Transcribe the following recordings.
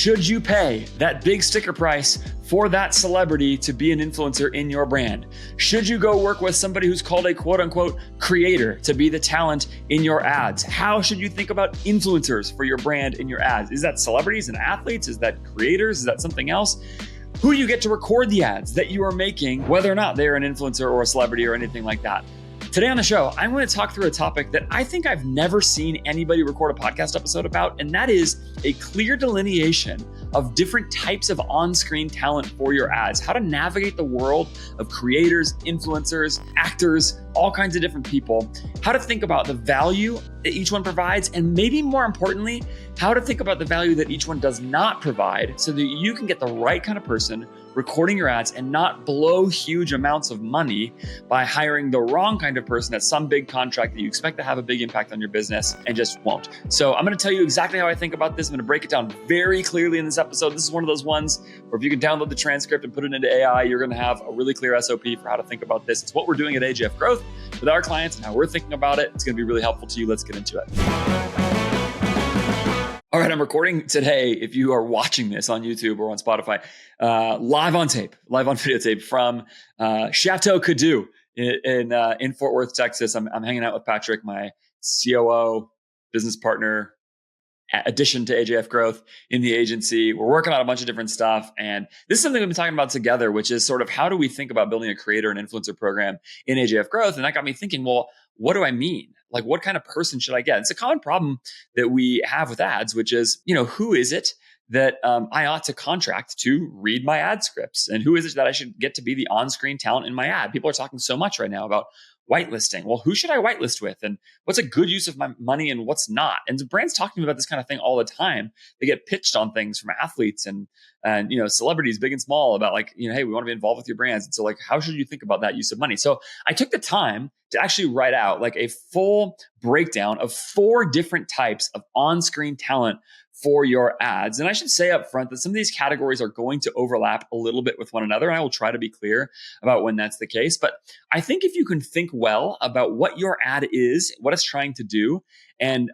Should you pay that big sticker price for that celebrity to be an influencer in your brand? Should you go work with somebody who's called a quote unquote creator to be the talent in your ads? How should you think about influencers for your brand in your ads? Is that celebrities and athletes? Is that creators? Is that something else? Who you get to record the ads that you are making, whether or not they're an influencer or a celebrity or anything like that. Today on the show, I'm going to talk through a topic that I think I've never seen anybody record a podcast episode about, and that is a clear delineation of different types of on-screen talent for your ads, how to navigate the world of creators, influencers, actors, all kinds of different people, how to think about the value that each one provides, and maybe more importantly, how to think about the value that each one does not provide so that you can get the right kind of person recording your ads and not blow huge amounts of money by hiring the wrong kind of person at some big contract that you expect to have a big impact on your business and just won't. So I'm going to tell you exactly how I think about this. I'm going to break it down very clearly in this episode. This is one of those ones where if you can download the transcript and put it into AI, you're going to have a really clear SOP for how to think about this. It's what we're doing at AJF Growth with our clients and how we're thinking about it. It's going to be really helpful to you. Let's get into it. All right, I'm recording today, if you are watching this on YouTube or on Spotify, live on videotape from Chateau Cadu in Fort Worth, Texas. I'm hanging out with Patrick, my COO, business partner, addition to AJF Growth in the agency. We're working on a bunch of different stuff. And this is something we've been talking about together, which is sort of how do we think about building a creator and influencer program in AJF Growth? And that got me thinking, well, what do I mean? Like, what kind of person should I get? It's a common problem that we have with ads, which is, who is it that I ought to contract to read my ad scripts? And who is it that I should get to be the on-screen talent in my ad? People are talking so much right now about whitelisting. Well, who should I whitelist with? And what's a good use of my money and what's not? And the brands talk to me about this kind of thing all the time. They get pitched on things from athletes and celebrities, big and small, about like, hey, we want to be involved with your brands. And so like, how should you think about that use of money? So I took the time to actually write out like a full breakdown of 4 different types of on-screen talent for your ads. And I should say up front that some of these categories are going to overlap a little bit with one another. And I will try to be clear about when that's the case. But I think if you can think well about what your ad is, what it's trying to do, and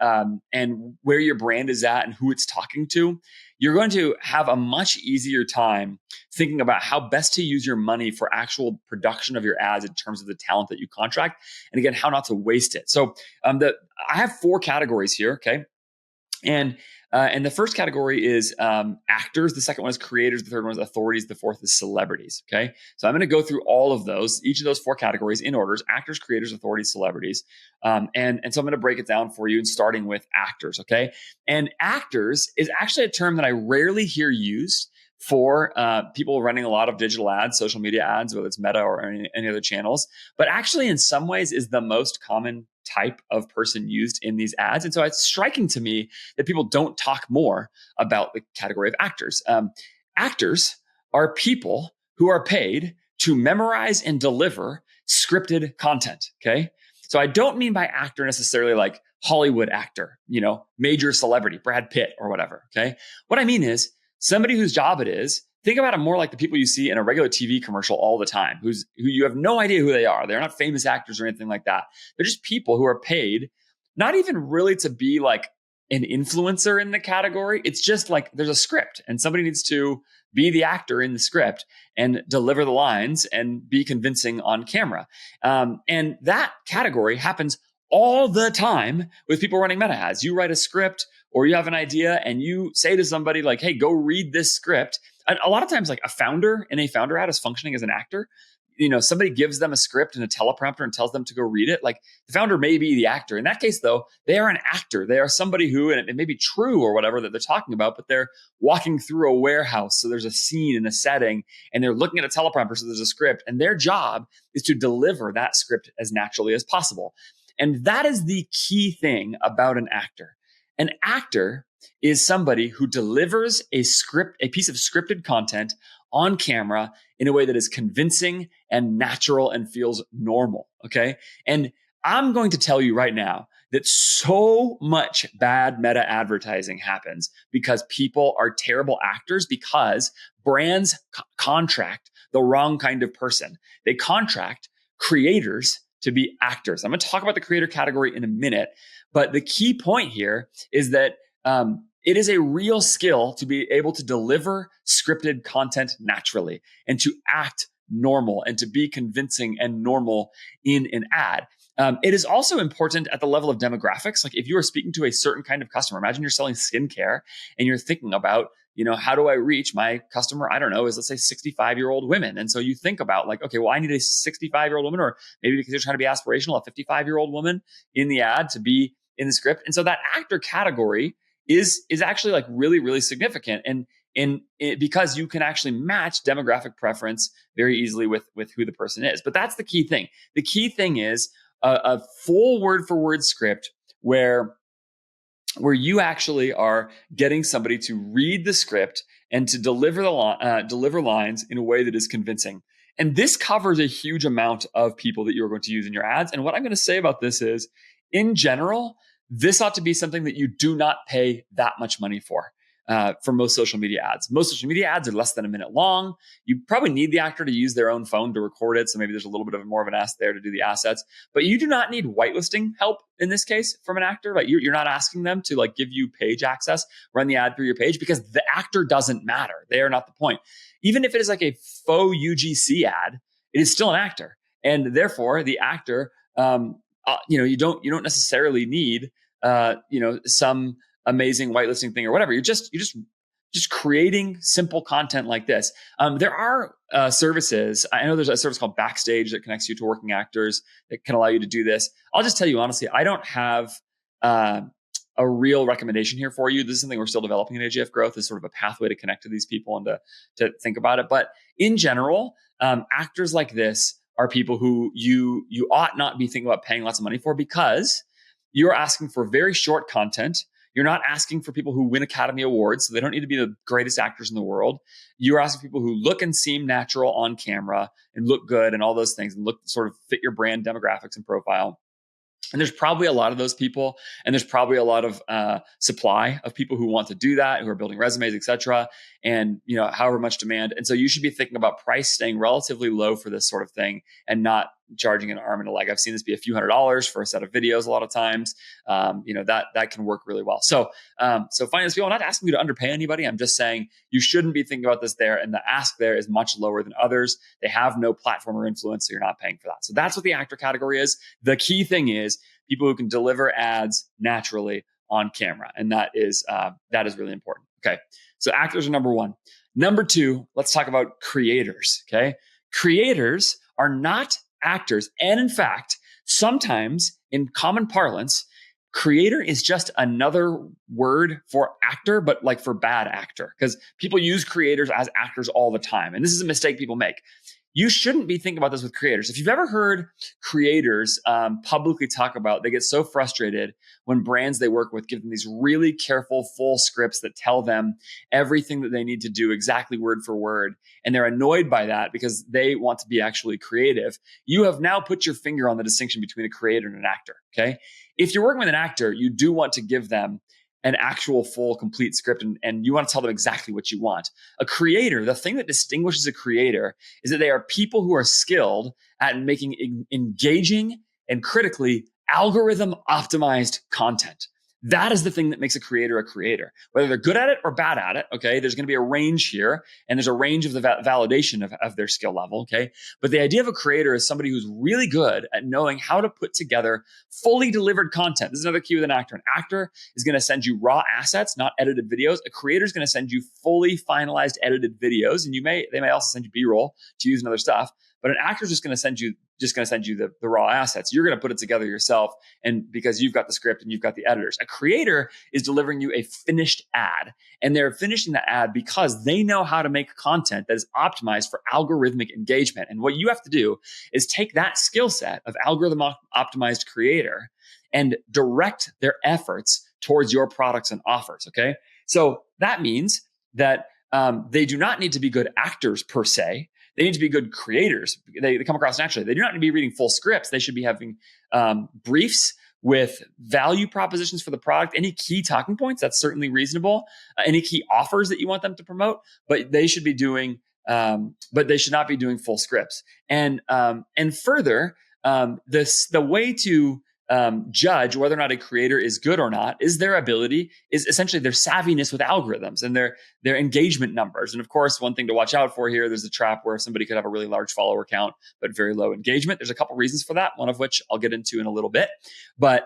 where your brand is at and who it's talking to, you're going to have a much easier time thinking about how best to use your money for actual production of your ads in terms of the talent that you contract. And again, how not to waste it. So I have 4 categories here. Okay. And the first category is actors. The second one is creators. The third one is authorities. The fourth is celebrities. Okay. So I'm going to go through all of those, each of those 4 categories in orders: actors, creators, authorities, celebrities. And so I'm going to break it down for you, and starting with actors. Okay. And actors is actually a term that I rarely hear used for people running a lot of digital ads, social media ads, whether it's Meta or any other channels, but actually in some ways is the most common type of person used in these ads. And so it's striking to me that people don't talk more about the category of actors. Actors are people who are paid to memorize and deliver scripted content, okay? So I don't mean by actor necessarily like Hollywood actor, major celebrity, Brad Pitt or whatever, okay? What I mean is somebody whose job it is, think about it more like the people you see in a regular TV commercial all the time, who you have no idea who they are. They're not famous actors or anything like that. They're just people who are paid, not even really to be like an influencer in the category. It's just like there's a script and somebody needs to be the actor in the script and deliver the lines and be convincing on camera. And that category happens all the time with people running meta ads. You write a script or you have an idea and you say to somebody like, hey, go read this script. And a lot of times like a founder in a founder ad is functioning as an actor. Somebody gives them a script and a teleprompter and tells them to go read it. Like the founder may be the actor. In that case, though, they are an actor. They are somebody who, and it may be true or whatever that they're talking about, but they're walking through a warehouse. So there's a scene and a setting and they're looking at a teleprompter. So there's a script and their job is to deliver that script as naturally as possible. And that is the key thing about an actor. An actor is somebody who delivers a piece of scripted content on camera in a way that is convincing and natural and feels normal. Okay. And I'm going to tell you right now that so much bad meta advertising happens because people are terrible actors, because brands contract the wrong kind of person. They contract creators to be actors. I'm going to talk about the creator category in a minute, but the key point here is that It is a real skill to be able to deliver scripted content naturally and to act normal and to be convincing and normal in an ad. It is also important at the level of demographics. Like if you are speaking to a certain kind of customer, imagine you're selling skincare and you're thinking about, how do I reach my customer? I don't know, is let's say 65-year-old women. And so you think about like, okay, well, I need a 65-year-old woman, or maybe because you're trying to be aspirational, a 55-year-old woman in the ad to be in the script. And so that actor category is actually like really, really significant. And because you can actually match demographic preference very easily with who the person is. But that's the key thing. The key thing is a full word for word script where you actually are getting somebody to read the script and to deliver deliver lines in a way that is convincing. And this covers a huge amount of people that you're going to use in your ads. And what I'm going to say about this is, in general, this ought to be something that you do not pay that much money for most social media ads. Most social media ads are less than a minute long. You probably need the actor to use their own phone to record it. So maybe there's a little bit of more of an ask there to do the assets, but you do not need whitelisting help in this case from an actor. Like you're not asking them to like give you page access, run the ad through your page, because the actor doesn't matter. They are not the point. Even if it is like a faux UGC ad, it is still an actor. And therefore the actor, you don't necessarily need, some amazing whitelisting thing or whatever. You're just creating simple content like this. There are services. I know there's a service called Backstage that connects you to working actors that can allow you to do this. I'll just tell you honestly, I don't have a real recommendation here for you. This is something we're still developing in AGF Growth, is sort of a pathway to connect to these people and to think about it. But in general, actors like this are people who you ought not be thinking about paying lots of money for, because you're asking for very short content. You're not asking for people who win Academy Awards, so they don't need to be the greatest actors in the world. You're asking people who look and seem natural on camera and look good and all those things and look sort of fit your brand demographics and profile. And there's probably a lot of those people, and there's probably a lot of supply of people who want to do that, who are building resumes, et cetera, and however much demand. And so you should be thinking about price staying relatively low for this sort of thing and not charging an arm and a leg. I've seen this be a few $100s for a set of videos a lot of times. That can work really well. So finance people, I'm not asking you to underpay anybody. I'm just saying you shouldn't be thinking about this there. And the ask there is much lower than others. They have no platform or influence, so you're not paying for that. So that's what the actor category is. The key thing is people who can deliver ads naturally on camera. And that is really important. Okay. So actors are number one. Number two, let's talk about creators. Okay. Creators are not actors. And in fact, sometimes in common parlance, creator is just another word for actor, but like for bad actor, because people use creators as actors all the time. And this is a mistake people make. You shouldn't be thinking about this with creators. If you've ever heard creators publicly talk about, they get so frustrated when brands they work with give them these really careful, full scripts that tell them everything that they need to do exactly word for word. And they're annoyed by that because they want to be actually creative. You have now put your finger on the distinction between a creator and an actor. Okay. If you're working with an actor, you do want to give them an actual full complete script and you want to tell them exactly what you want. A creator, the thing that distinguishes a creator is that they are people who are skilled at making engaging and critically algorithm optimized content. That is the thing that makes a creator, whether they're good at it or bad at it. Okay. There's going to be a range here, and there's a range of the validation of their skill level. Okay. But the idea of a creator is somebody who's really good at knowing how to put together fully delivered content. This is another key with an actor. An actor is going to send you raw assets, not edited videos. A creator is going to send you fully finalized edited videos. And they may also send you B-roll to use in other stuff. But an actor is just going to send you the raw assets. You're going to put it together yourself, and because you've got the script and you've got the editors. A creator is delivering you a finished ad, and they're finishing the ad because they know how to make content that is optimized for algorithmic engagement. And what you have to do is take that skill set of algorithm optimized creator and direct their efforts towards your products and offers. Okay, so that means that they do not need to be good actors per se. They need to be good creators. They come across naturally. They do not need to be reading full scripts. They should be having briefs with value propositions for the product, any key talking points. That's certainly reasonable. Any key offers that you want them to promote, but they should be doing, but they should not be doing full scripts. And further, the way to judge whether or not a creator is good or not is their ability, is essentially their savviness with algorithms and their engagement numbers. And of course, one thing to watch out for here, there's a trap where somebody could have a really large follower count, but very low engagement. There's a couple reasons for that, one of which I'll get into in a little bit. But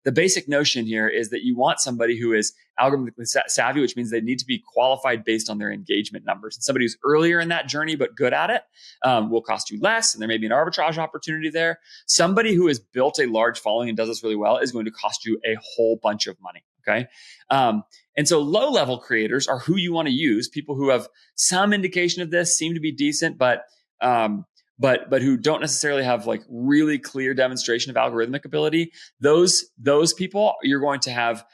the basic notion here is that you want somebody who is algorithmically savvy, which means they need to be qualified based on their engagement numbers. And somebody who's earlier in that journey but good at it will cost you less, and there may be an arbitrage opportunity there. Somebody who has built a large following and does this really well is going to cost you a whole bunch of money. Okay. And so low-level creators are who you want to use, people who have some indication of this, seem to be decent, but who don't necessarily have like really clear demonstration of algorithmic ability. Those people you're going to have,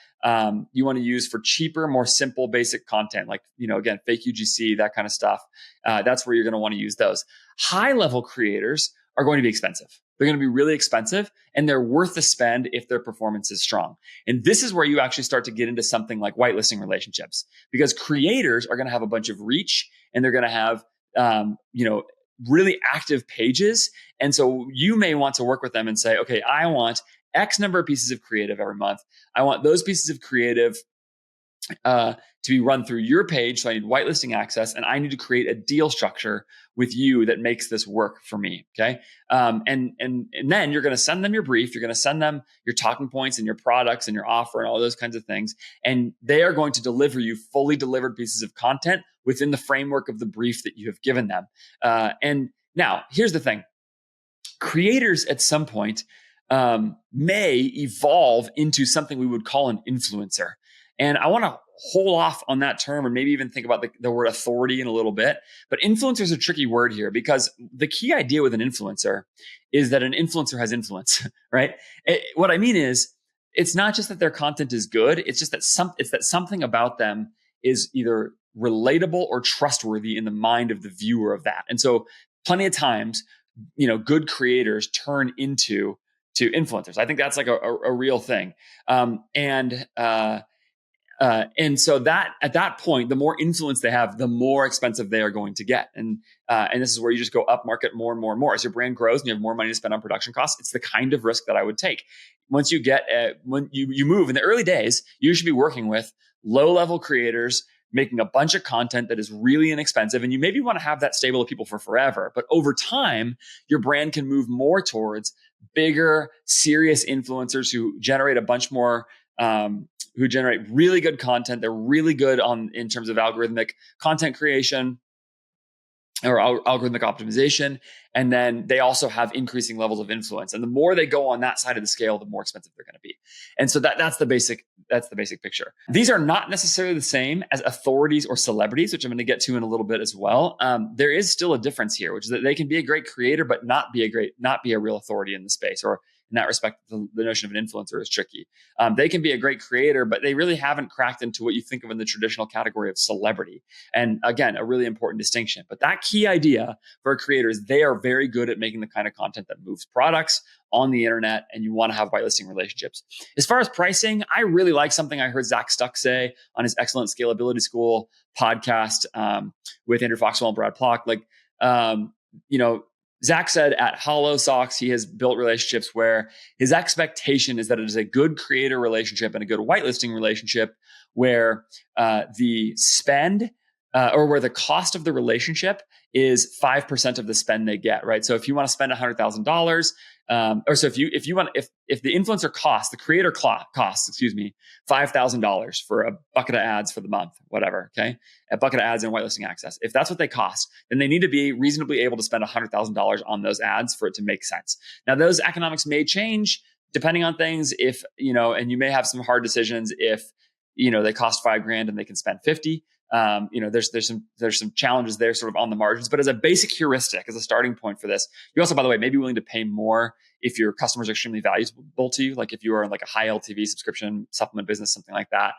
you want to use for cheaper, more simple, basic content, like, again, fake UGC, that kind of stuff. That's where you're going to want to use those. High-level creators are going to be expensive. They're going to be really expensive, and they're worth the spend if their performance is strong. And this is where you actually start to get into something like whitelisting relationships, because creators are going to have a bunch of reach, and they're going to have, really active pages. And so you may want to work with them and say, okay, I want X number of pieces of creative every month. I want those pieces of creative to be run through your page. So I need whitelisting access, and I need to create a deal structure with you that makes this work for me. Okay. And then you're going to send them your brief. You're going to send them your talking points and your products and your offer and all those kinds of things. And they are going to deliver you fully delivered pieces of content within the framework of the brief that you have given them. And now here's the thing. Creators at some point may evolve into something we would call an influencer. And I want to hold off on that term, or maybe even think about the word authority in a little bit. But influencer is a tricky word here, because the key idea with an influencer is that an influencer has influence, right? What I mean is, it's not just that their content is good. It's just that something about them is either relatable or trustworthy in the mind of the viewer of that. And so plenty of times, good creators turn into influencers. I think that's like a real thing. And so that at that point, the more influence they have, the more expensive they are going to get. And this is where you just go up market more and more and more. As your brand grows and you have more money to spend on production costs, it's the kind of risk that I would take. Once you get, when you move in the early days, you should be working with low-level creators, making a bunch of content that is really inexpensive. And you maybe want to have that stable of people for forever. But over time, your brand can move more towards bigger, serious influencers who generate a bunch more, who generate really good content. They're really good in terms of algorithmic content creation or algorithmic optimization. And then they also have increasing levels of influence. And the more they go on that side of the scale, the more expensive they're going to be. And so that's the basic picture. These are not necessarily the same as authorities or celebrities, which I'm going to get to in a little bit as well. There is still a difference here, which is that they can be a great creator, but not be a real authority in the space. Or in that respect, the notion of an influencer is tricky. They can be a great creator, but they really haven't cracked into what you think of in the traditional category of celebrity. And again, a really important distinction. But that key idea for a creator is they are very good at making the kind of content that moves products on the internet, and you want to have whitelisting relationships. As far as pricing, I really like something I heard Zach Stuck say on his Excellent Scalability School podcast with Andrew Foxwell and Brad Plock. Zach said at Hollow Socks, he has built relationships where his expectation is that it is a good creator relationship and a good whitelisting relationship where the spend or where the cost of the relationship is 5% of the spend they get, right? So if you want to spend $100,000, if the influencer costs, the creator costs, $5,000 for a bucket of ads for the month, whatever, okay? A bucket of ads and whitelisting access. If that's what they cost, then they need to be reasonably able to spend $100,000 on those ads for it to make sense. Now, those economics may change depending on things. If, and you may have some hard decisions if, they cost $5,000 and they can spend 50. There's some challenges there sort of on the margins, but as a basic heuristic, as a starting point for this, you also, by the way, may be willing to pay more if your customers are extremely valuable to you. Like if you are in like a high LTV subscription supplement business, something like that,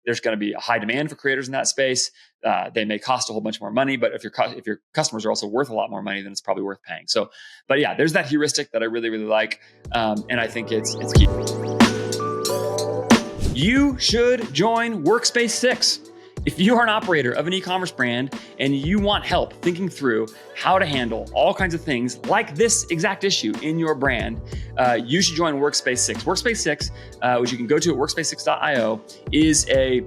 there's going to be a high demand for creators in that space. They may cost a whole bunch more money, but if your customers are also worth a lot more money, then it's probably worth paying. So, but yeah, there's that heuristic that I really, really like. And I think it's key. You should join Workspace 6. If you are an operator of an e-commerce brand and you want help thinking through how to handle all kinds of things like this exact issue in your brand, you should join Workspace 6. Workspace 6, which you can go to at workspace6.io, is a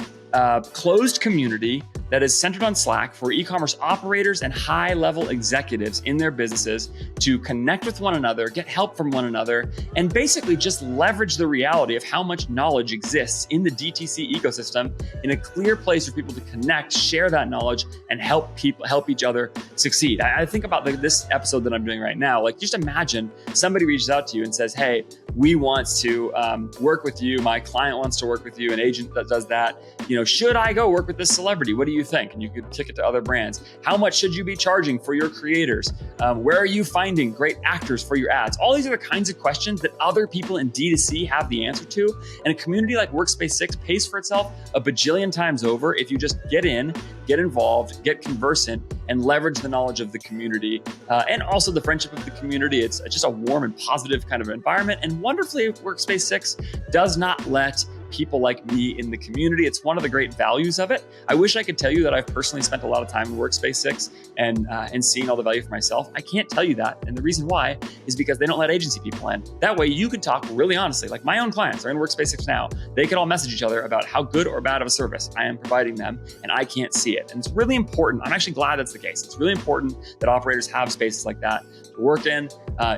closed community that is centered on Slack for e-commerce operators and high-level executives in their businesses to connect with one another, get help from one another, and basically just leverage the reality of how much knowledge exists in the DTC ecosystem in a clear place for people to connect, share that knowledge, and help each other succeed. I think about this episode that I'm doing right now. Like, just imagine somebody reaches out to you and says, "Hey, we want to work with you. My client wants to work with you. An agent that does that. Should I go work with this celebrity? What do you think?" And you could kick it to other brands. How much should you be charging for your creators? Where are you finding great actors for your ads? All these are the kinds of questions that other people in D2C have the answer to. And a community like Workspace 6 pays for itself a bajillion times over if you just get in, get involved, get conversant, and leverage the knowledge of the community and also the friendship of the community. It's just a warm and positive kind of environment. And wonderfully, Workspace 6 does not let people like me in the community. It's one of the great values of it. I wish I could tell you that I've personally spent a lot of time in Workspace 6 and seeing all the value for myself. I can't tell you that. And the reason why is because they don't let agency people in. That way you can talk really honestly. Like, my own clients are in Workspace 6 now. They can all message each other about how good or bad of a service I am providing them, and I can't see it. And it's really important. I'm actually glad that's the case. It's really important that operators have spaces like that to work in.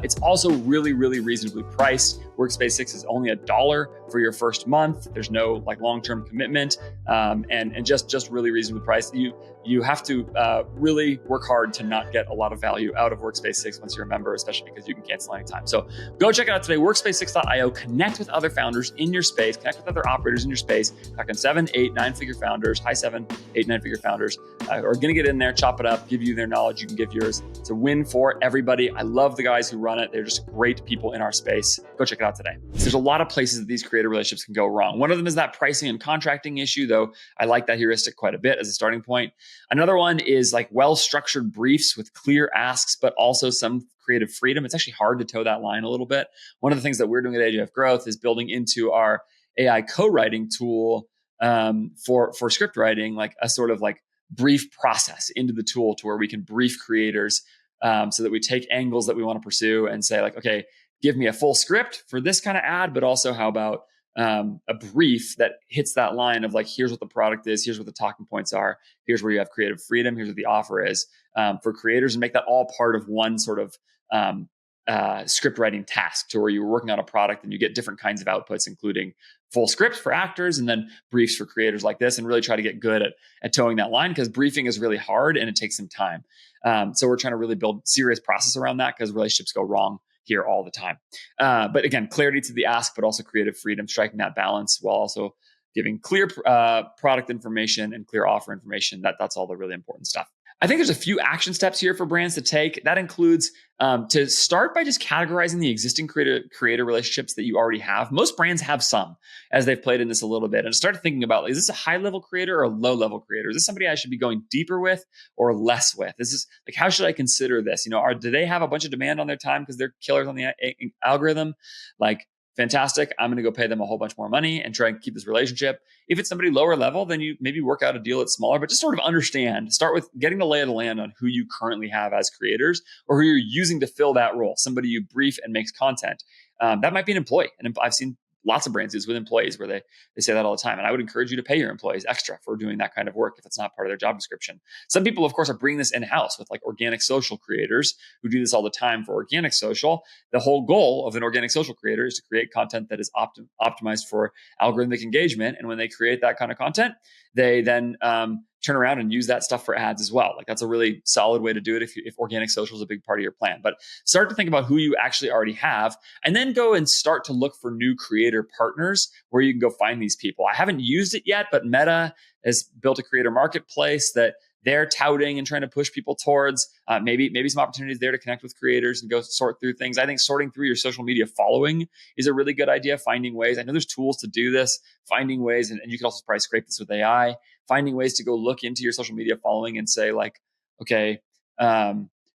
It's also really, really reasonably priced. Workspace 6 is only $1 for your first month. There's no long-term commitment, and just really reasonably priced. You have to really work hard to not get a lot of value out of Workspace 6 once you're a member, especially because you can cancel anytime. So go check it out today, workspace6.io. Connect with other founders in your space. Connect with other operators in your space. Talking 7, 8, 9-figure founders, high 7, 8, 9-figure founders are going to get in there, chop it up, give you their knowledge. You can give yours. It's a win for everybody. I love the guys who run it. They're just great people in our space. Go check it out today. So there's a lot of places that these creator relationships can go wrong. One of them is that pricing and contracting issue, though I like that heuristic quite a bit as a starting point. Another one is well-structured briefs with clear asks, but also some creative freedom. It's actually hard to toe that line a little bit. One of the things that we're doing at AJF Growth is building into our AI co-writing tool for script writing, like a sort of brief process into the tool to where we can brief creators so that we take angles that we want to pursue and say, okay, give me a full script for this kind of ad, but also how about a brief that hits that line of here's what the product is, here's what the talking points are, here's where you have creative freedom, here's what the offer is for creators, and make that all part of one sort of script writing task, to where you're working on a product and you get different kinds of outputs, including full scripts for actors and then briefs for creators like this, and really try to get good at towing that line, because briefing is really hard and it takes some time. So we're trying to really build serious process around that, because relationships go wrong here all the time. But again, clarity to the ask, but also creative freedom, striking that balance while also giving clear product information and clear offer information. That's all the really important stuff. I think there's a few action steps here for brands to take. That includes to start by just categorizing the existing creator relationships that you already have. Most brands have some, as they've played in this a little bit, and start thinking about, is this a high level creator or a low level creator? Is this somebody I should be going deeper with or less with? This is how should I consider this? Do they have a bunch of demand on their time because they're killers on the algorithm? Fantastic. I'm going to go pay them a whole bunch more money and try and keep this relationship. If it's somebody lower level, then you maybe work out a deal that's smaller, but just sort of start with getting the lay of the land on who you currently have as creators, or who you're using to fill that role. Somebody you brief and makes content. That might be an employee. And I've seen lots of brands use with employees where they say that all the time. And I would encourage you to pay your employees extra for doing that kind of work if it's not part of their job description. Some people, of course, are bringing this in-house with organic social creators who do this all the time for organic social. The whole goal of an organic social creator is to create content that is optimized for algorithmic engagement. And when they create that kind of content, they then turn around and use that stuff for ads as well. That's a really solid way to do it if organic social is a big part of your plan. But start to think about who you actually already have, and then go and start to look for new creator partners where you can go find these people. I haven't used it yet, but Meta has built a creator marketplace that they're touting and trying to push people towards. Maybe some opportunities there to connect with creators and go sort through things. I think sorting through your social media following is a really good idea. Finding ways. I know there's tools to do this. Finding ways, and you can also probably scrape this with AI. Finding ways to go look into your social media following and say okay,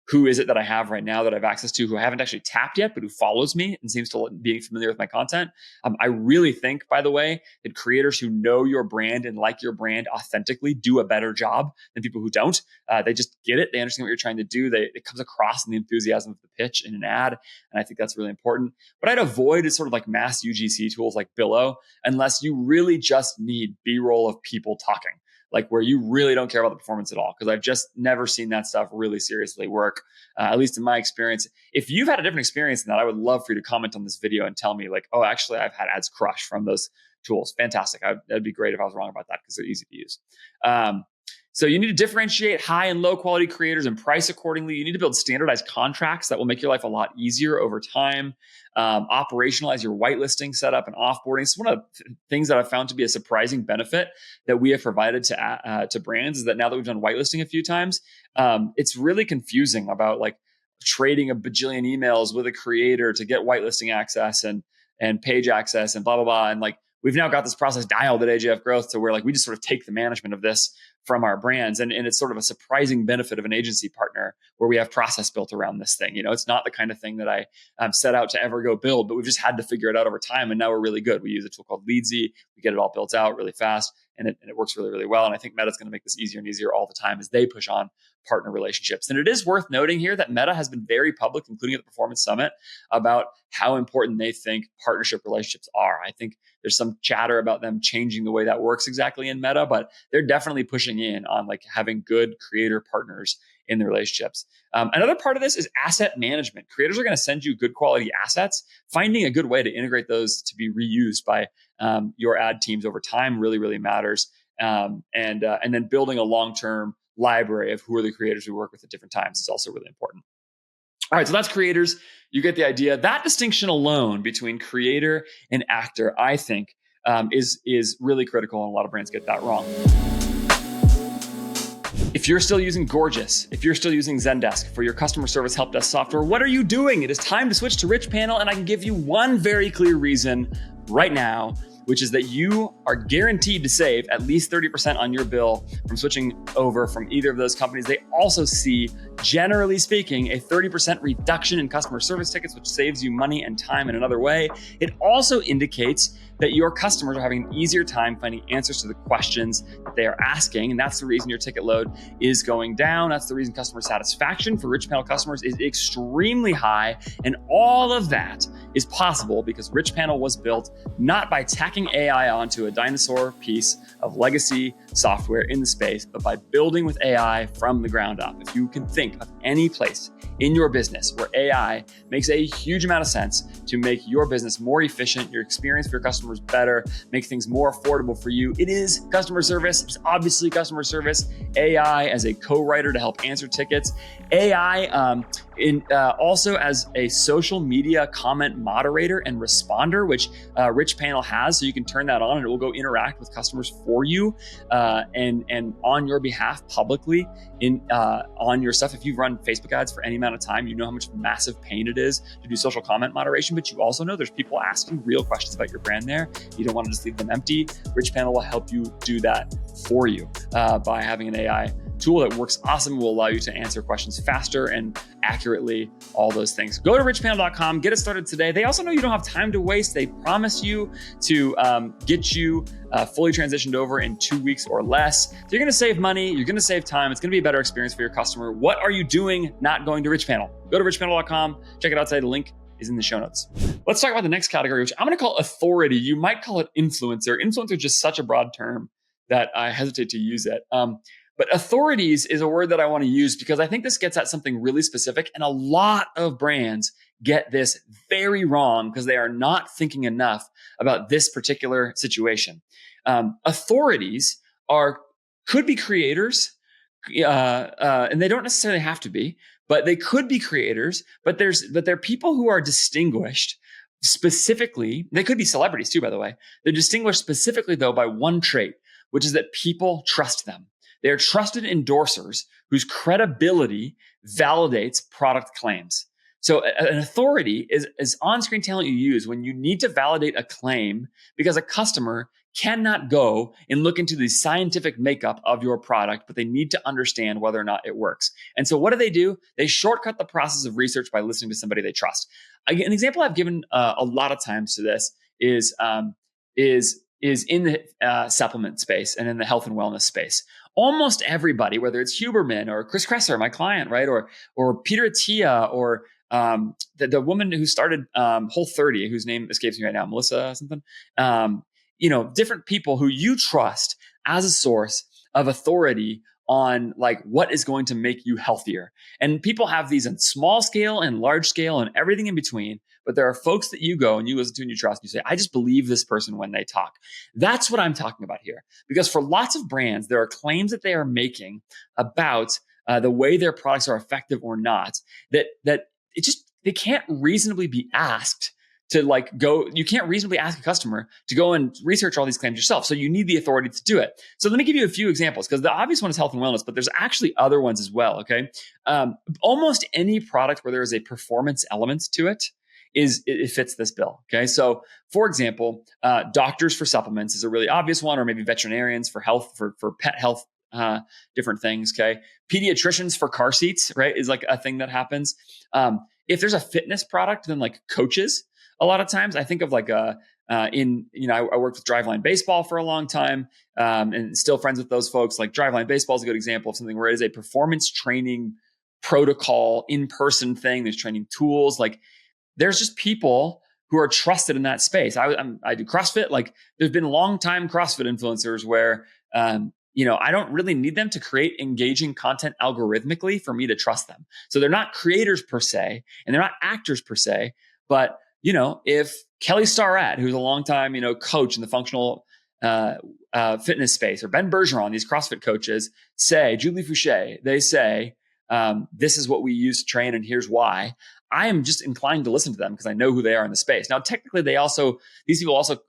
who is it that I have right now that I have access to who I haven't actually tapped yet, but who follows me and seems to be familiar with my content. I really think, by the way, that creators who know your brand and like your brand authentically do a better job than people who don't. They just get it. They understand what you're trying to do. It comes across in the enthusiasm of the pitch in an ad. And I think that's really important. But I'd avoid sort of like mass UGC tools like Billo, unless you really just need B-roll of people talking, like where you really don't care about the performance at all. Because I've just never seen that stuff really seriously work, at least in my experience. If you've had a different experience than that, I would love for you to comment on this video and tell me like, oh, actually, I've had ads crush from those tools. Fantastic. That'd be great if I was wrong about that because they're easy to use. So you need to differentiate high and low quality creators and price accordingly. You need to build standardized contracts that will make your life a lot easier over time. Operationalize your whitelisting setup and offboarding. It's one of the things that I've found to be a surprising benefit that we have provided to brands is that now that we've done whitelisting a few times, it's really confusing about like trading a bajillion emails with a creator to get whitelisting access and page access and blah, blah, blah. And like, we've now got this process dialed at AJF Growth to where like we just sort of take the management of this from our brands. And it's sort of a surprising benefit of an agency partner where we have process built around this thing. You know, it's not the kind of thing that I set out to ever go build, but we've just had to figure it out over time. And now we're really good. We use a tool called Leadsy. We get it all built out really fast and it works really, really well. And I think Meta's going to make this easier and easier all the time as they push on partner relationships. And it is worth noting here that Meta has been very public, including at the Performance Summit, about how important they think partnership relationships are. I think there's some chatter about them changing the way that works exactly in Meta, but they're definitely pushing in on like having good creator partners in the relationships. Another part of this is asset management. Creators are going to send you good quality assets. Finding a good way to integrate those to be reused by your ad teams over time really, really matters. And then building a long-term library of who are the creators we work with at different times is also really important. All right, so that's creators. You get the idea. That distinction alone between creator and actor, I think, is really critical, and a lot of brands get that wrong. If you're still using Gorgeous, if you're still using Zendesk for your customer service help desk software, what are you doing? It is time to switch to RICHPANEL, and I can give you one very clear reason right now, which is that you are guaranteed to save at least 30% on your bill from switching over from either of those companies. They also see, generally speaking, a 30% reduction in customer service tickets, which saves you money and time in another way. It also indicates that your customers are having an easier time finding answers to the questions that they are asking. And that's the reason your ticket load is going down. That's the reason customer satisfaction for RICHPANEL customers is extremely high. And all of that is possible because RICHPANEL was built not by tacking AI onto a dinosaur piece of legacy software in the space, but by building with AI from the ground up. If you can think of any place in your business where AI makes a huge amount of sense to make your business more efficient, your experience for your customers better, make things more affordable for you, it is customer service. It's obviously customer service. AI as a co-writer to help answer tickets. AI also as a social media comment moderator and responder, which RICHPANEL has. So you can turn that on and it will go interact with customers for you and on your behalf publicly on your stuff. If you've run Facebook ads for any amount of time, you know how much massive pain it is to do social comment moderation, but you also know there's people asking real questions about your brand there. You don't want to just leave them empty. RICHPANEL will help you do that for you by having an AI tool that works awesome, will allow you to answer questions faster and accurately, all those things. Go to richpanel.com, get it started today. They also know you don't have time to waste. They promise you to get you fully transitioned over in 2 weeks or less. So you're going to save money. You're going to save time. It's going to be a better experience for your customer. What are you doing not going to RICHPANEL? Go to richpanel.com. Check it out today. The link is in the show notes. Let's talk about the next category, which I'm going to call authority. You might call it influencer. Influencer is just such a broad term that I hesitate to use it. But authorities is a word that I want to use because I think this gets at something really specific. And a lot of brands get this very wrong because they are not thinking enough about this particular situation. Authorities could be creators, and they don't necessarily have to be, but they could be creators. But they're people who are distinguished specifically. They could be celebrities too, by the way. They're distinguished specifically though by one trait, which is that people trust them. They are trusted endorsers whose credibility validates product claims. So an authority is on-screen talent you use when you need to validate a claim because a customer cannot go and look into the scientific makeup of your product, but they need to understand whether or not it works. And so what do? They shortcut the process of research by listening to somebody they trust. An example I've given a lot of times to this is in the supplement space and in the health and wellness space. Almost everybody, whether it's Huberman or Chris Kresser, my client, right, or Peter Attia, or the woman who started Whole30, whose name escapes me right now, Melissa something, different people who you trust as a source of authority on like what is going to make you healthier. And people have these on small scale and large scale and everything in between. But there are folks that you go and you listen to and you trust. And you say, I just believe this person when they talk. That's what I'm talking about here. Because for lots of brands, there are claims that they are making about the way their products are effective or not, that they can't reasonably be asked to like go. You can't reasonably ask a customer to go and research all these claims yourself. So you need the authority to do it. So let me give you a few examples, because the obvious one is health and wellness, but there's actually other ones as well. Okay. Almost any product where there is a performance element to it, it fits this bill. Okay. So for example, doctors for supplements is a really obvious one, or maybe veterinarians for health, for pet health, different things. Okay. Pediatricians for car seats, right, is like a thing that happens. If there's a fitness product, then like coaches, a lot of times I think of like I worked with Driveline Baseball for a long time, and still friends with those folks. Like Driveline Baseball is a good example of something where it is a performance training protocol, in-person thing. There's training tools. Like there's just people who are trusted in that space. I do CrossFit. Like there's been long time CrossFit influencers where, I don't really need them to create engaging content algorithmically for me to trust them. So they're not creators per se, and they're not actors per se, but if Kelly Starrett, who's a longtime, coach in the functional fitness space, or Ben Bergeron, these CrossFit coaches say, Julie Fouché, they say, this is what we use to train and here's why. I am just inclined to listen to them because I know who they are in the space. Now, technically, these people also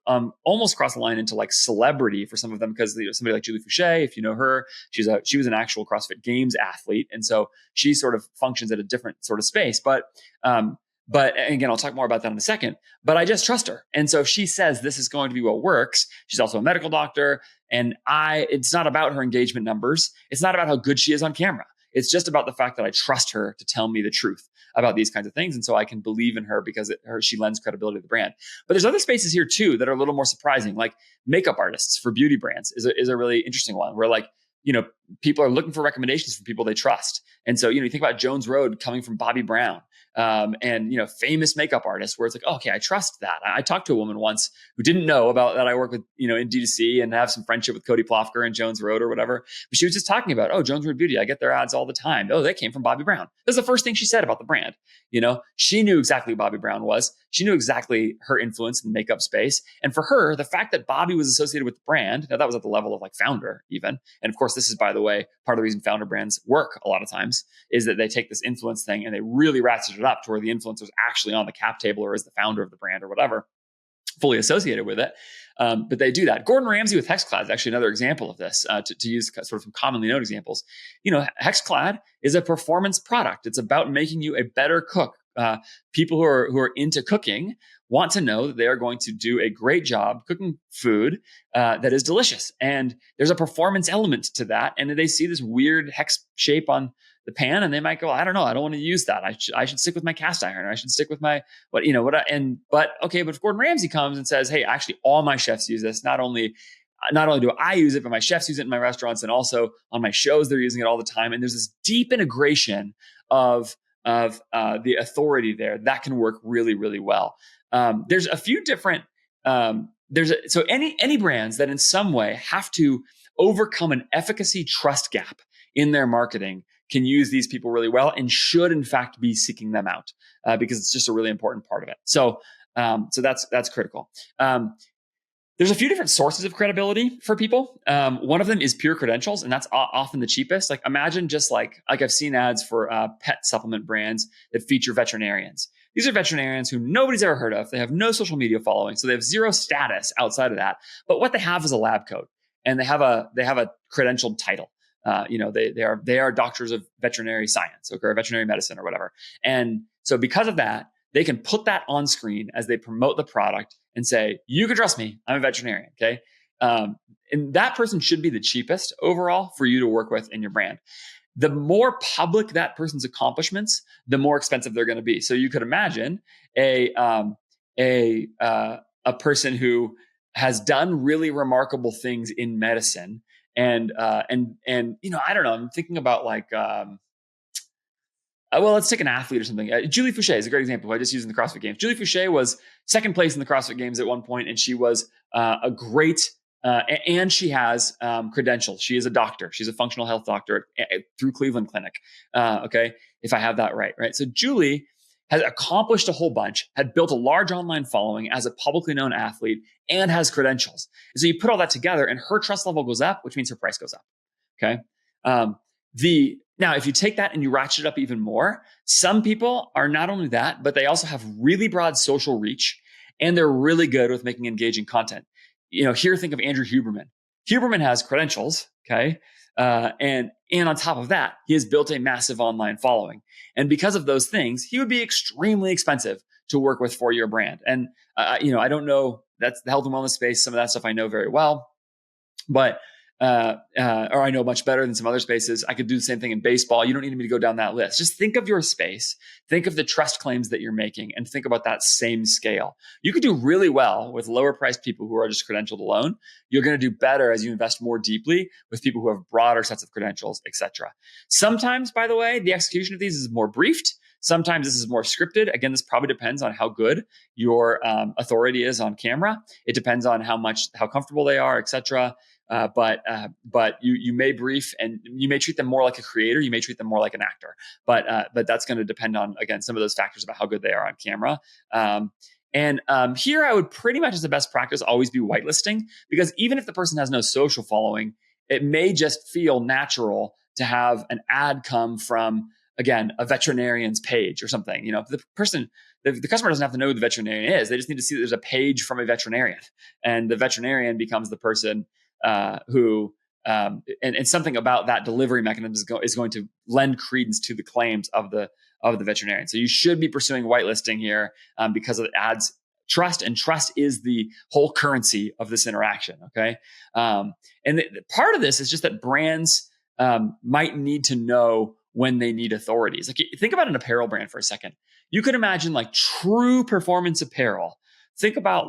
almost cross the line into like celebrity for some of them, because somebody like Julie Fouché, if you know her, she was an actual CrossFit Games athlete, and so she sort of functions at a different sort of space. But again, I'll talk more about that in a second. But I just trust her, and so if she says this is going to be what works, she's also a medical doctor, and it's not about her engagement numbers. It's not about how good she is on camera. It's just about the fact that I trust her to tell me the truth about these kinds of things. And so I can believe in her because she lends credibility to the brand. But there's other spaces here too that are a little more surprising, like makeup artists for beauty brands is a really interesting one, where like, people are looking for recommendations from people they trust. And so, you think about Jones Road coming from Bobbi Brown, and, famous makeup artists, where it's like, oh, okay, I trust that. I talked to a woman once who didn't know about that I work with, in D2C and have some friendship with Cody Plofker and Jones Road or whatever. But she was just talking about, oh, Jones Road Beauty, I get their ads all the time. Oh, they came from Bobbi Brown. That's the first thing she said about the brand. She knew exactly who Bobbi Brown was. She knew exactly her influence in the makeup space. And for her, the fact that Bobbi was associated with the brand, now that was at the level of like founder even. And of course, this is, by the way, part of the reason founder brands work a lot of times is that they take this influence thing and they really ratchet it up to where the influencer's actually on the cap table or is the founder of the brand or whatever, fully associated with it. But they do that. Gordon Ramsay with Hexclad is actually another example of this, to use sort of some commonly known examples. Hexclad is a performance product. It's about making you a better cook. People who are into cooking want to know that they are going to do a great job cooking food that is delicious. And there's a performance element to that. And they see this weird hex shape on the pan and they might go, I don't know, I don't want to use that. I should stick with my cast iron. Or I should stick with my, but if Gordon Ramsay comes and says, hey, actually all my chefs use this, not only do I use it, but my chefs use it in my restaurants and also on my shows, they're using it all the time. And there's this deep integration of the authority there that can work really, really well. There's a few different, so any brands that in some way have to overcome an efficacy trust gap in their marketing can use these people really well and should in fact be seeking them out because it's just a really important part of it. So that's critical. There's a few different sources of credibility for people. One of them is pure credentials, and that's often the cheapest. Like imagine just like I've seen ads for pet supplement brands that feature veterinarians. These are veterinarians who nobody's ever heard of. They have no social media following, so they have zero status outside of that. But what they have is a lab coat, and they have a credentialed title. They are doctors of veterinary science or veterinary medicine or whatever. And so because of that, they can put that on screen as they promote the product and say, you can trust me. I'm a veterinarian. Okay. and that person should be the cheapest overall for you to work with in your brand. The more public that person's accomplishments, the more expensive they're going to be. So you could imagine a person who has done really remarkable things in medicine, and I don't know. I'm thinking about well, let's take an athlete or something. Julie Fouché is a great example. I just used in the CrossFit Games. Julie Fouché was second place in the CrossFit Games at one point, and she was a great, and she has credentials. She is a doctor. She's a functional health doctor through Cleveland Clinic. Okay, if I have that right. So Julie has accomplished a whole bunch, had built a large online following as a publicly known athlete, and has credentials. And so you put all that together, and her trust level goes up, which means her price goes up. Okay. Now, if you take that and you ratchet it up even more, some people are not only that, but they also have really broad social reach, and they're really good with making engaging content. Here, think of Andrew Huberman. Huberman has credentials, okay? And on top of that, he has built a massive online following. And because of those things, he would be extremely expensive to work with for your brand. And, I don't know, that's the health and wellness space. Some of that stuff I know very well, but or I know much better than some other spaces. I could do the same thing in baseball. You don't need me to go down that list. Just think of your space, think of the trust claims that you're making, and think about that same scale. You could do really well with lower priced people who are just credentialed alone. You're going to do better as you invest more deeply with people who have broader sets of credentials, etc. Sometimes, by the way, the execution of these is more briefed. Sometimes this is more scripted. Again, this probably depends on how good your authority is on camera. It depends on how comfortable they are, etc. But you may brief, and you may treat them more like a creator. You may treat them more like an actor. But that's going to depend on, again, some of those factors about how good they are on camera. Here I would pretty much, as the best practice, always be whitelisting, because even if the person has no social following, it may just feel natural to have an ad come from, again, a veterinarian's page or something. If the customer doesn't have to know who the veterinarian is. They just need to see that there's a page from a veterinarian, and the veterinarian becomes the person who and something about that delivery mechanism is going to lend credence to the claims of the veterinarian. So you should be pursuing whitelisting here because it adds trust, and trust is the whole currency of this interaction. Okay, part of this is just that brands might need to know when they need authorities. Like, think about an apparel brand for a second. You could imagine like true performance apparel. Think about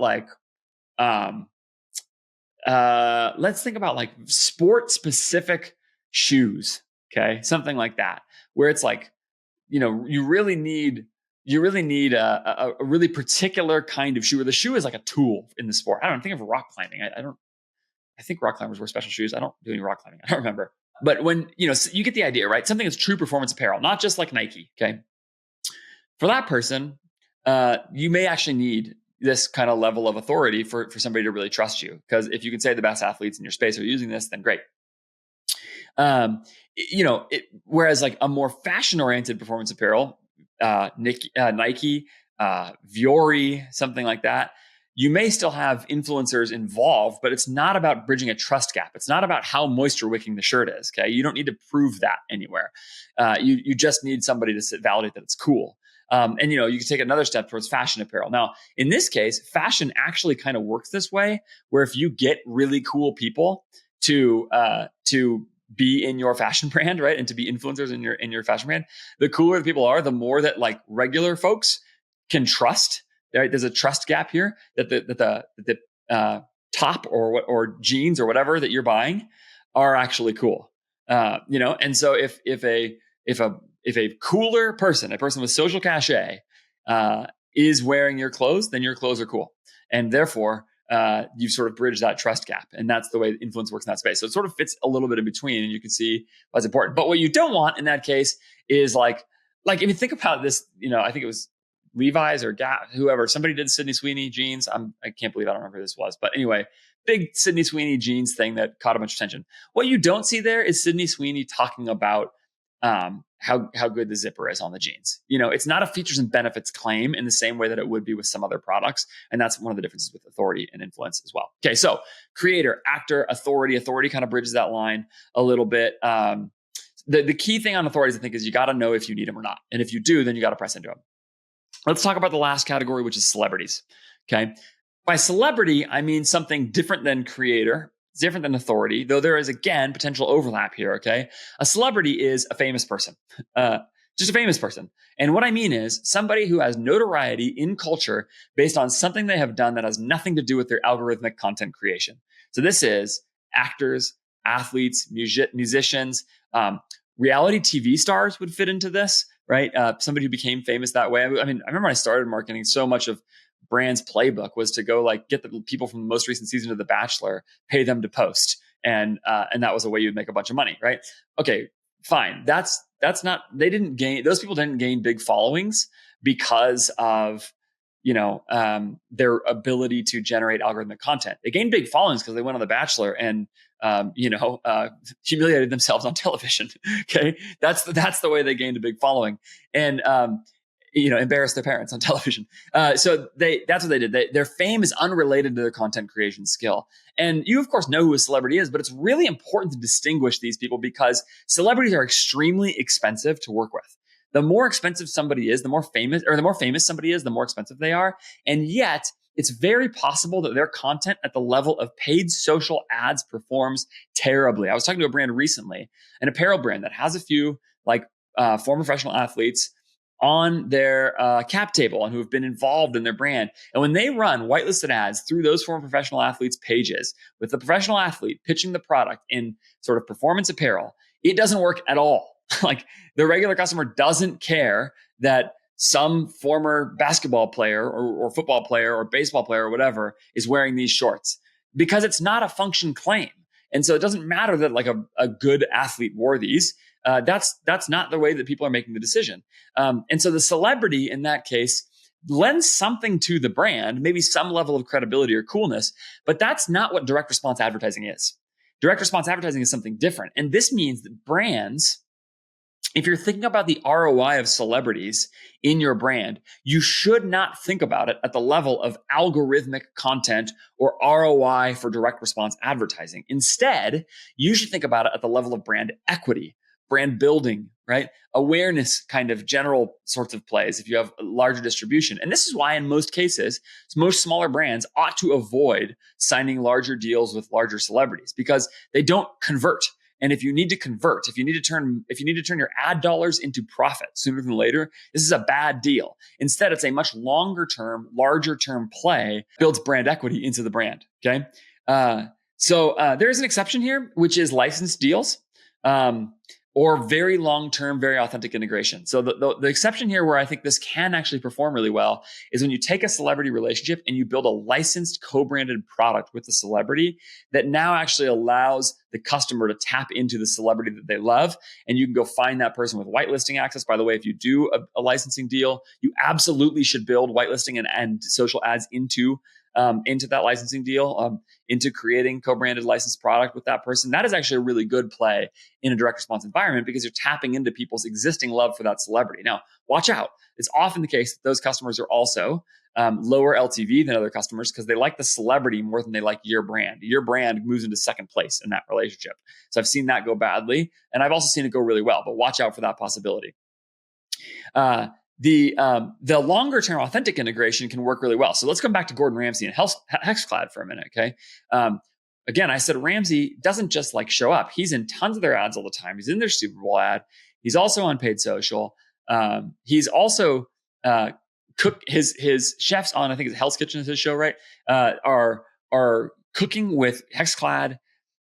let's think about like sport specific shoes. Okay. Something like that, where it's like, you really need a really particular kind of shoe, where the shoe is like a tool in the sport. I don't think of rock climbing. I think rock climbers wear special shoes. I don't do any rock climbing. I don't remember. But when, so you get the idea, right? Something that's true performance apparel, not just like Nike. Okay. For that person, you may actually need this kind of level of authority for somebody to really trust you. Because if you can say the best athletes in your space are using this, then great. Whereas like a more fashion-oriented performance apparel, Nike, Vuori, something like that, you may still have influencers involved, but it's not about bridging a trust gap. It's not about how moisture wicking the shirt is. Okay, you don't need to prove that anywhere. You just need somebody to validate that it's cool. You can take another step towards fashion apparel. Now, in this case, fashion actually kind of works this way, where if you get really cool people to be in your fashion brand, right, and to be influencers in your fashion brand, the cooler the people are, the more that like regular folks can trust. Right? There's a trust gap here that the top or jeans or whatever that you're buying are actually cool. And so if a cooler person, a person with social cachet, is wearing your clothes, then your clothes are cool. And therefore, you've sort of bridged that trust gap. And that's the way influence works in that space. So it sort of fits a little bit in between, and you can see what's important. But what you don't want in that case is like if you think about this, I think it was Levi's or Gap, whoever, somebody did Sydney Sweeney jeans. I can't believe I don't remember who this was. But anyway, big Sydney Sweeney jeans thing that caught a bunch of attention. What you don't see there is Sydney Sweeney talking about how good the zipper is on the jeans. It's not a features and benefits claim in the same way that it would be with some other products. And that's one of the differences with authority and influence as well. Okay, so creator, actor, authority kind of bridges that line a little bit. The key thing on authorities, I think, is you got to know if you need them or not. And if you do, then you got to press into them. Let's talk about the last category, which is celebrities. Okay. By celebrity, I mean something different than creator, different than authority, though there is, again, potential overlap here, okay? A celebrity is a famous person, uh, just a famous person. And what I mean is somebody who has notoriety in culture based on something they have done that has nothing to do with their algorithmic content creation. So this is actors, athletes, musicians, reality TV stars would fit into this, right? Somebody who became famous that way. I mean, I remember when I started marketing, so much of brand's playbook was to go like get the people from the most recent season of The Bachelor, pay them to post, and that was a way you'd make a bunch of money, right? Okay, fine. That's not, they didn't gain, those people didn't gain big followings because of their ability to generate algorithmic content. They gained big followings because they went on The Bachelor and humiliated themselves on television. Okay, that's the way they gained a big following, and embarrass their parents on television. So that's what they did. Their fame is unrelated to their content creation skill. And you, of course, know who a celebrity is, but it's really important to distinguish these people because celebrities are extremely expensive to work with. The more expensive somebody is, the more famous somebody is, the more expensive they are. And yet, it's very possible that their content at the level of paid social ads performs terribly. I was talking to a brand recently, an apparel brand that has a few former professional athletes on their cap table and who have been involved in their brand. And when they run whitelisted ads through those former professional athletes' pages with the professional athlete pitching the product in sort of performance apparel, it doesn't work at all. Like the regular customer doesn't care that some former basketball player or football player or baseball player or whatever is wearing these shorts because it's not a function claim. And so it doesn't matter that like a good athlete wore these. That's not the way that people are making the decision. And so the celebrity in that case lends something to the brand, maybe some level of credibility or coolness, but that's not what direct response advertising is. Direct response advertising is something different. And this means that brands, if you're thinking about the ROI of celebrities in your brand, you should not think about it at the level of algorithmic content or ROI for direct response advertising. Instead, you should think about it at the level of brand equity, brand building, right? Awareness kind of general sorts of plays if you have larger distribution. And this is why in most cases, most smaller brands ought to avoid signing larger deals with larger celebrities because they don't convert. And if you need to convert, if you need to turn your ad dollars into profit sooner than later, this is a bad deal. Instead, it's a much longer term, larger term play, builds brand equity into the brand. Okay. So there is an exception here, which is licensed deals. Or very long-term, very authentic integration. So the exception here where I think this can actually perform really well is when you take a celebrity relationship and you build a licensed co-branded product with the celebrity that now actually allows the customer to tap into the celebrity that they love. And you can go find that person with whitelisting access. By the way, if you do a licensing deal, you absolutely should build whitelisting and social ads into that licensing deal, into creating co-branded licensed product with that person. That is actually a really good play in a direct response environment because you're tapping into people's existing love for that celebrity. Now, watch out. It's often the case that those customers are also lower LTV than other customers because they like the celebrity more than they like your brand. Your brand moves into second place in that relationship. So I've seen that go badly, and I've also seen it go really well, but watch out for that possibility. The longer term authentic integration can work really well. So let's come back to Gordon Ramsay and Hexclad for a minute. Okay. Again, I said Ramsay doesn't just like show up. He's in tons of their ads all the time. He's in their Super Bowl ad. He's also on paid social. He's also his chefs on, I think it's Hell's Kitchen is his show, right? Are cooking with Hexclad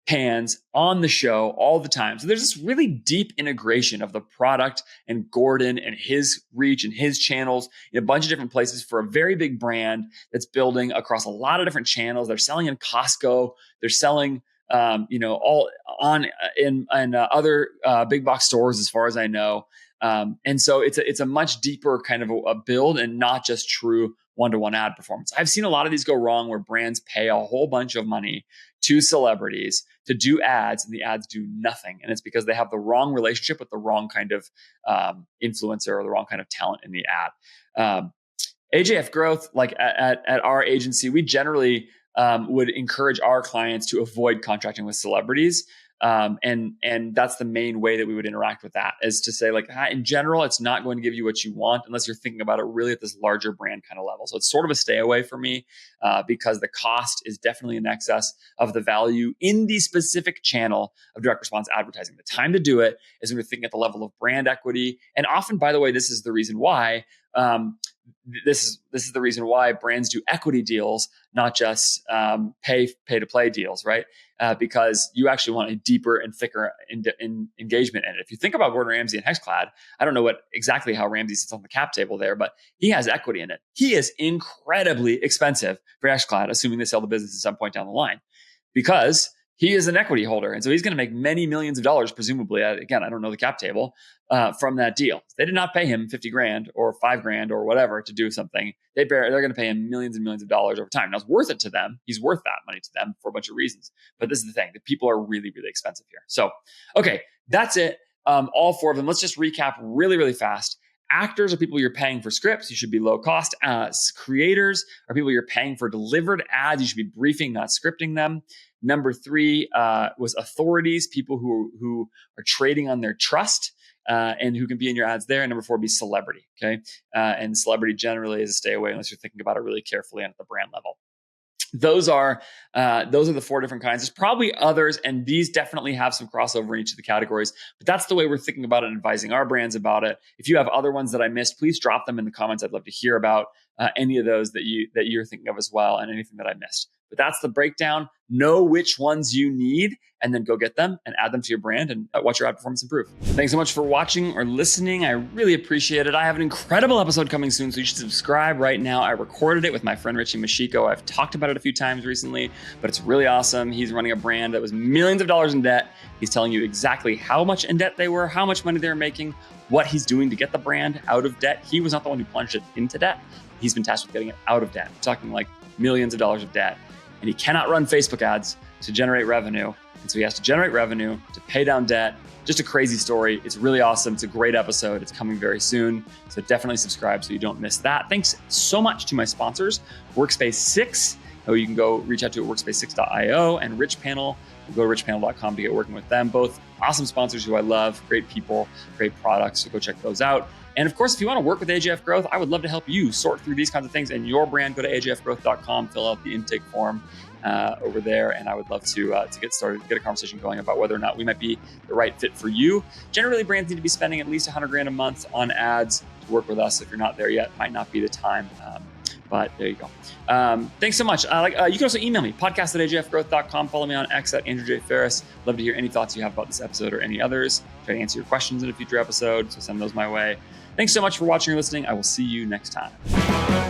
pans on the show all the time. So there's this really deep integration of the product and Gordon and his reach and his channels in a bunch of different places for a very big brand that's building across a lot of different channels. They're selling in Costco. They're selling, all on in other big box stores, as far as I know. And so it's a much deeper kind of a build and not just true one-to-one ad performance. I've seen a lot of these go wrong where brands pay a whole bunch of money to celebrities to do ads and the ads do nothing. And it's because they have the wrong relationship with the wrong kind of influencer or the wrong kind of talent in the ad. AJF growth, like at our agency, we generally would encourage our clients to avoid contracting with celebrities. And that's the main way that we would interact with that, is to say, like, in general, it's not going to give you what you want unless you're thinking about it really at this larger brand kind of level. So it's sort of a stay away for me because the cost is definitely in excess of the value in the specific channel of direct response advertising. The time to do it is when you're thinking at the level of brand equity. And often, by the way, this is the reason why this is the reason why brands do equity deals, not just pay to play deals, right? Because you actually want a deeper and thicker engagement in it. If you think about Gordon Ramsay and Hexclad, I don't know exactly how Ramsay sits on the cap table there, but he has equity in it. He is incredibly expensive for Hexclad, assuming they sell the business at some point down the line, because he is an equity holder. And so he's going to make many millions of dollars, presumably, again, I don't know the cap table, from that deal. They did not pay him 50 grand or 5 grand or whatever to do something. They're going to pay him millions and millions of dollars over time. Now, it's worth it to them. He's worth that money to them for a bunch of reasons. But this is the thing. The people are really, really expensive here. So, okay, that's it. All 4 of them. Let's just recap really, really fast. Actors are people you're paying for scripts. You should be low cost. Creators are people you're paying for delivered ads. You should be briefing, not scripting them. Number 3 was authorities, people who are trading on their trust and who can be in your ads there. And number 4 would be celebrity. Okay, and celebrity generally is a stay away unless you're thinking about it really carefully and at the brand level. Those are the 4 different kinds. There's probably others, and these definitely have some crossover in each of the categories, but that's the way we're thinking about it and advising our brands about it. If you have other ones that I missed, please drop them in the comments. I'd love to hear about any of those that you're thinking of as well, and anything that I missed. But that's the breakdown. Know which ones you need, and then go get them and add them to your brand and watch your ad performance improve. Thanks so much for watching or listening. I really appreciate it. I have an incredible episode coming soon, so you should subscribe right now. I recorded it with my friend Richie Mashiko. I've talked about it a few times recently, but it's really awesome. He's running a brand that was millions of dollars in debt. He's telling you exactly how much in debt they were, how much money they were making, what he's doing to get the brand out of debt. He was not the one who plunged it into debt. He's been tasked with getting it out of debt. We're talking like millions of dollars of debt. And he cannot run Facebook ads to generate revenue. And so he has to generate revenue to pay down debt. Just a crazy story. It's really awesome. It's a great episode. It's coming very soon. So definitely subscribe so you don't miss that. Thanks so much to my sponsors, Workspace 6, who you can go reach out to at workspace6.io, and RICHPANEL. Go to richpanel.com to get working with them. Both awesome sponsors who I love, great people, great products. So go check those out. And of course, if you want to work with AJF Growth, I would love to help you sort through these kinds of things in your brand. Go to ajfgrowth.com, fill out the intake form over there, and I would love to get started, get a conversation going about whether or not we might be the right fit for you. Generally, brands need to be spending at least 100 grand a month on ads to work with us. If you're not there yet, might not be the time. But there you go. Thanks so much. You can also email me, podcast@ajfgrowth.com. Follow me on X @AndrewJFerris. Love to hear any thoughts you have about this episode or any others. Try to answer your questions in a future episode, so send those my way. Thanks so much for watching or listening. I will see you next time.